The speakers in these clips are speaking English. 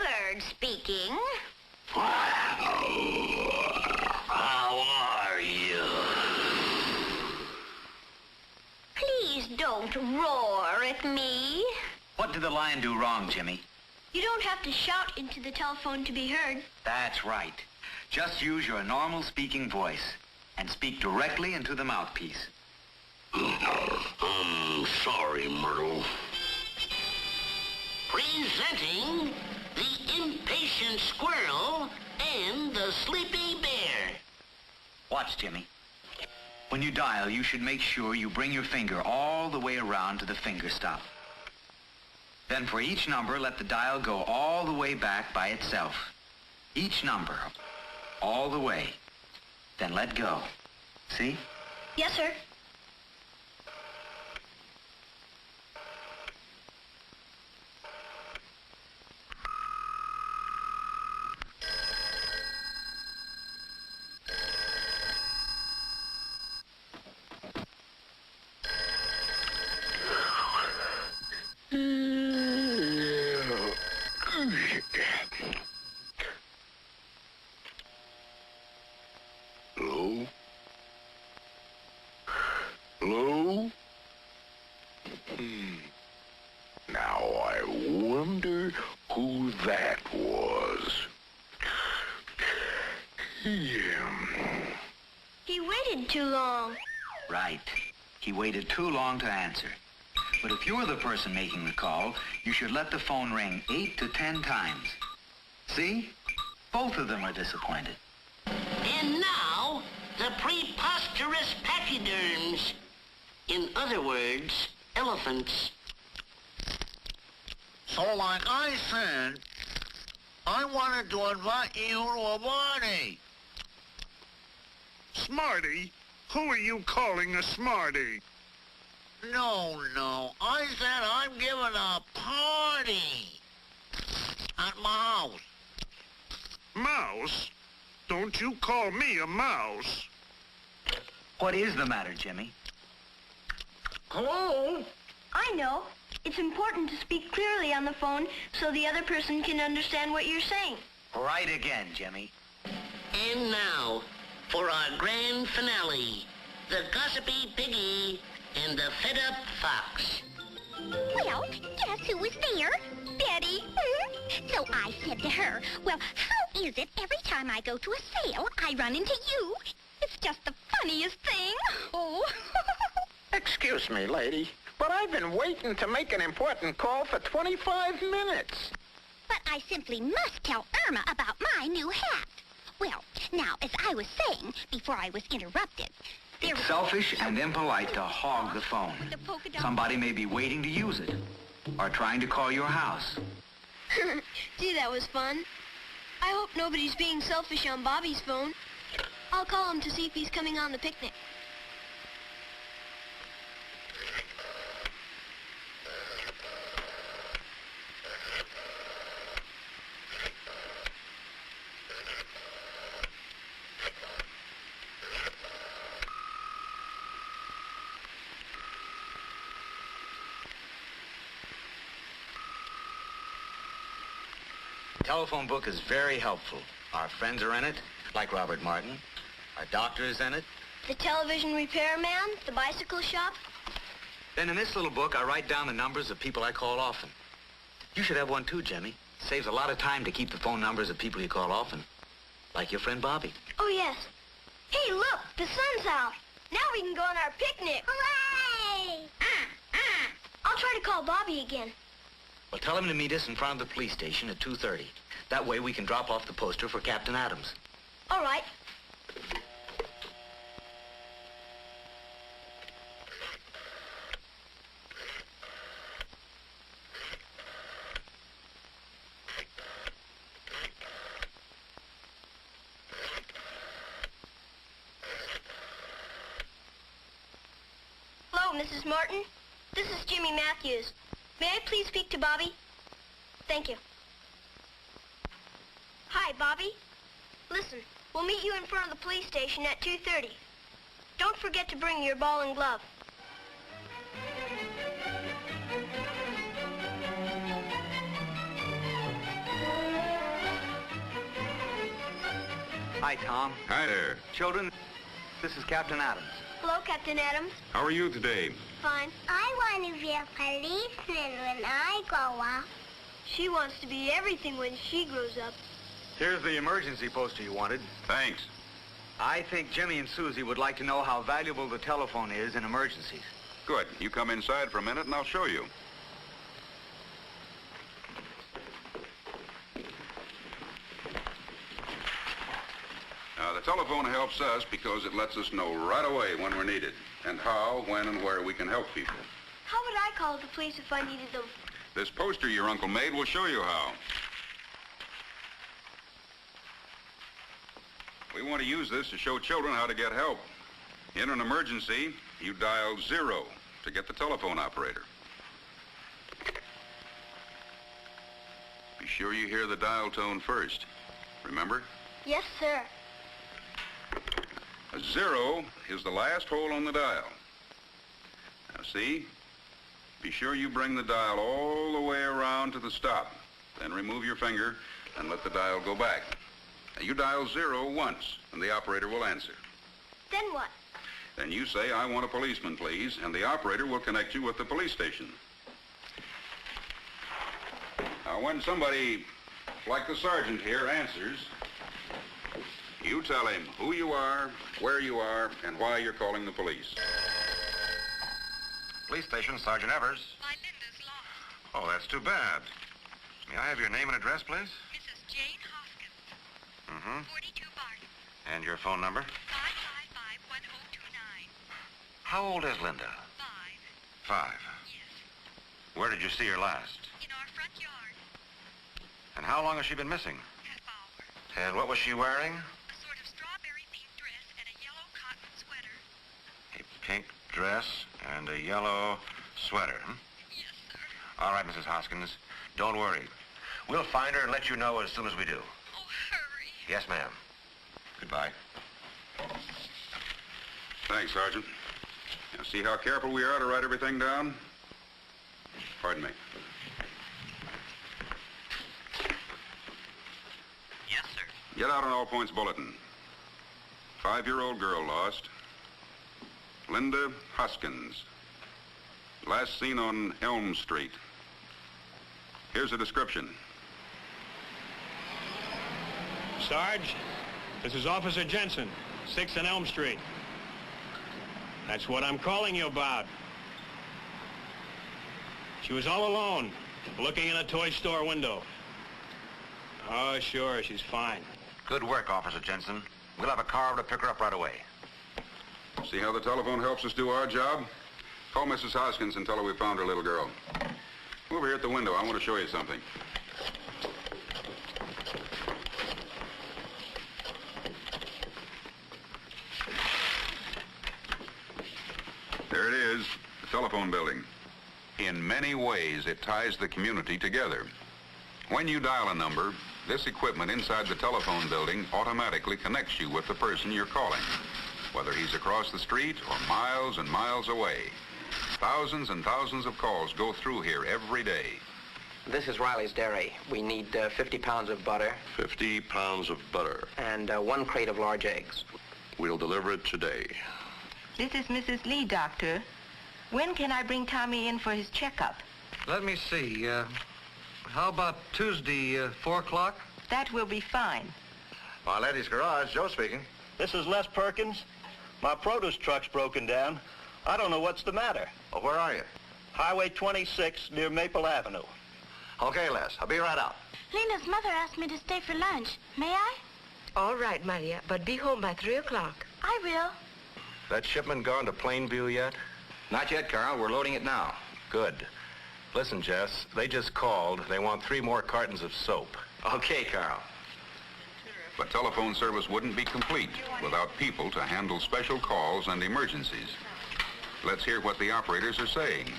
bird speaking. How are you? Please don't roar at me. What did the lion do wrong, Jimmy? You don't have to shout into the telephone to be heard. That's right. Just use your normal speaking voice and speak directly into the mouthpiece. I'm sorry, Myrtle. Presenting the impatient squirrel and the sleepy bear. Watch, Jimmy. When you dial, you should make sure you bring your finger all the way around to the finger stop. Then for each number, let the dial go all the way back by itself. Each number, all the way. Then let go. See? Yes, sir. Hello? Hello? Now I wonder who that was. He waited too long. Right. He waited too long to answer. But if you're the person making the call, you should let the phone ring 8 to 10 times. See? Both of them are disappointed. And now, the preposterous pachyderms. In other words, elephants. So like I said, I wanted to invite you to a party. Smarty? Who are you calling a smarty? No, I said I'm giving a party at my house. Mouse? Don't you call me a mouse. What is the matter, Jimmy? Hello? I know. It's important to speak clearly on the phone so the other person can understand what you're saying. Right again, Jimmy. And now, for our grand finale, the gossipy piggy and the fed-up fox. Well, guess who was there? Betty. So I said to her, well, how is it every time I go to a sale, I run into you? It's just the funniest thing. Oh. Excuse me, lady, but I've been waiting to make an important call for 25 minutes. But I simply must tell Irma about my new hat. Well, now, as I was saying before I was interrupted, It's selfish and impolite to hog the phone. Somebody may be waiting to use it, or trying to call your house. Gee, that was fun. I hope nobody's being selfish on Bobby's phone. I'll call him to see if he's coming on the picnic. Telephone book is very helpful. Our friends are in it, like Robert Martin. Our doctor is in it. The television repairman, the bicycle shop. Then in this little book, I write down the numbers of people I call often. You should have one too, Jimmy. Saves a lot of time to keep the phone numbers of people you call often. Like your friend Bobby. Oh, yes. Hey, look, the sun's out. Now we can go on our picnic. Hooray! I'll try to call Bobby again. Well, tell him to meet us in front of the police station at 2:30. That way we can drop off the poster for Captain Adams. All right. Hello, Mrs. Martin. This is Jimmy Matthews. May I please speak to Bobby? Thank you. Hi, Bobby. Listen, we'll meet you in front of the police station at 2:30. Don't forget to bring your ball and glove. Hi, Tom. Hi there. Children, this is Captain Adams. Hello, Captain Adams. How are you today? Fine. I want to be a policeman when I grow up. She wants to be everything when she grows up. Here's the emergency poster you wanted. Thanks. I think Jimmy and Susie would like to know how valuable the telephone is in emergencies. Good. You come inside for a minute and I'll show you. Now, the telephone helps us because it lets us know right away when we're needed and how, when, and where we can help people. How would I call the police if I needed them? This poster your uncle made will show you how. We want to use this to show children how to get help. In an emergency, you dial 0 to get the telephone operator. Be sure you hear the dial tone first. Remember? Yes, sir. A 0 is the last hole on the dial. Now see? Be sure you bring the dial all the way around to the stop. Then remove your finger and let the dial go back. Now you dial 0 once, and the operator will answer. Then what? Then you say, "I want a policeman, please," and the operator will connect you with the police station. Now, when somebody, like the sergeant here, answers, you tell him who you are, where you are, and why you're calling the police. Police station, Sergeant Evers. My Linda's lost. Oh, that's too bad. May I have your name and address, please? Mrs. Jane Hoskins. Mm-hmm. 42 Barton. And your phone number? 555-1029. How old is Linda? 5. 5. Yes. Where did you see her last? In our front yard. And how long has she been missing? Half hour. And what was she wearing? A sort of strawberry-themed dress and a yellow cotton sweater. A pink dress and a yellow sweater. Hmm? Yes, sir. All right, Mrs. Hoskins. Don't worry. We'll find her and let you know as soon as we do. Oh, hurry. Yes, ma'am. Goodbye. Thanks, Sergeant. Now, see how careful we are to write everything down? Pardon me. Yes, sir. Get out an all-points bulletin. 5-year-old girl lost. Linda Hoskins. Last seen on Elm Street. Here's a description. Sarge, this is Officer Jensen, 6th and Elm Street. That's what I'm calling you about. She was all alone, looking in a toy store window. Oh, sure, she's fine. Good work, Officer Jensen. We'll have a car over to pick her up right away. See how the telephone helps us do our job? Call Mrs. Hoskins and tell her we found her little girl. Over here at the window, I want to show you something. There it is, the telephone building. In many ways, it ties the community together. When you dial a number, this equipment inside the telephone building automatically connects you with the person you're calling, whether he's across the street or miles and miles away. Thousands and thousands of calls go through here every day. This is Riley's Dairy. We need 50 pounds of butter. 50 pounds of butter. And 1 crate of large eggs. We'll deliver it today. This is Mrs. Lee, Doctor. When can I bring Tommy in for his checkup? Let me see. How about Tuesday, 4 o'clock? That will be fine. My lady's garage, Joe speaking. This is Les Perkins. My produce truck's broken down. I don't know what's the matter. Well, where are you? Highway 26 near Maple Avenue. Okay, Les. I'll be right out. Lena's mother asked me to stay for lunch. May I? All right, Maria, but be home by 3 o'clock. I will. That shipment gone to Plainview yet? Not yet, Carl. We're loading it now. Good. Listen, Jess, they just called. They want 3 more cartons of soap. Okay, Carl. But telephone service wouldn't be complete without people to handle special calls and emergencies. Let's hear what the operators are saying.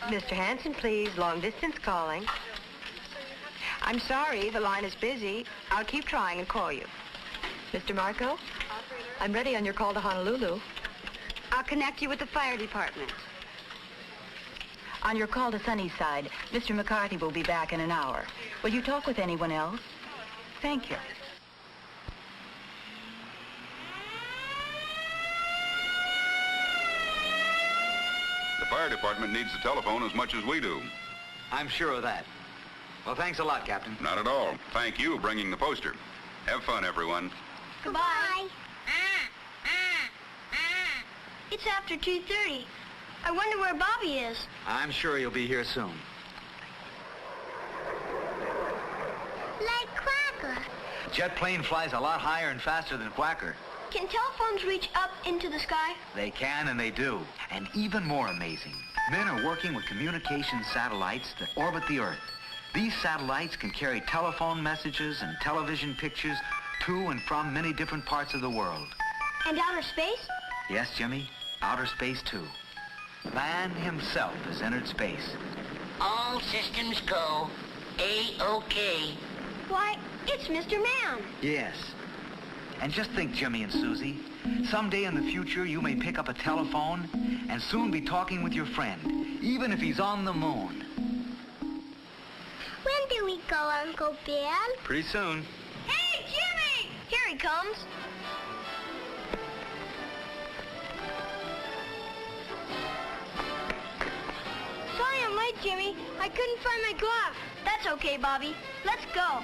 Mr. Hanson, please. Long distance calling. I'm sorry, the line is busy. I'll keep trying and call you. Mr. Marco? I'm ready on your call to Honolulu. I'll connect you with the fire department. On your call to Sunnyside, Mr. McCarthy will be back in an hour. Will you talk with anyone else? Thank you. fire department needs the telephone as much as we do. I'm sure of that. Well, thanks a lot, Captain. Not at all. Thank you bringing the poster. Have fun, everyone. Goodbye. It's after 2:30. I wonder where Bobby is. I'm sure he'll be here soon. Like Quacker. Jet plane flies a lot higher and faster than Quacker. Can telephones reach up into the sky? They can and they do. And even more amazing, men are working with communication satellites that orbit the Earth. These satellites can carry telephone messages and television pictures to and from many different parts of the world. And outer space? Yes, Jimmy, outer space too. Man himself has entered space. All systems go. A-OK. Why, it's Mr. Man. Yes. And just think, Jimmy and Susie, someday in the future you may pick up a telephone and soon be talking with your friend, even if he's on the moon. When do we go, Uncle Bill? Pretty soon. Hey, Jimmy! Here he comes. Sorry I'm late, Jimmy. I couldn't find my glove. That's okay, Bobby. Let's go.